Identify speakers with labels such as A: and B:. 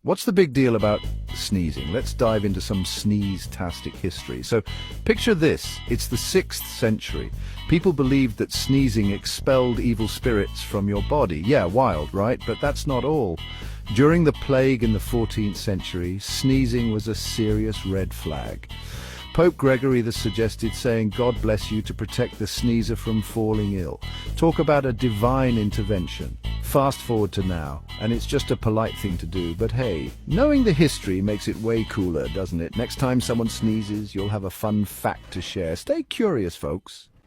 A: What's the big deal about sneezing? Let's dive into some sneeze-tastic history. So, picture this. It's the 6th century. People believed that sneezing expelled evil spirits from your body. Yeah, wild, right? But that's not all. During the plague in the 14th century, sneezing was a serious red flag. Pope Gregory the suggested saying, "God bless you," to protect the sneezer from falling ill. Talk about a divine intervention. Fast forward to now, and it's just a polite thing to do, but hey, knowing the history makes it way cooler, doesn't it? Next time someone sneezes, you'll have a fun fact to share. Stay curious, folks.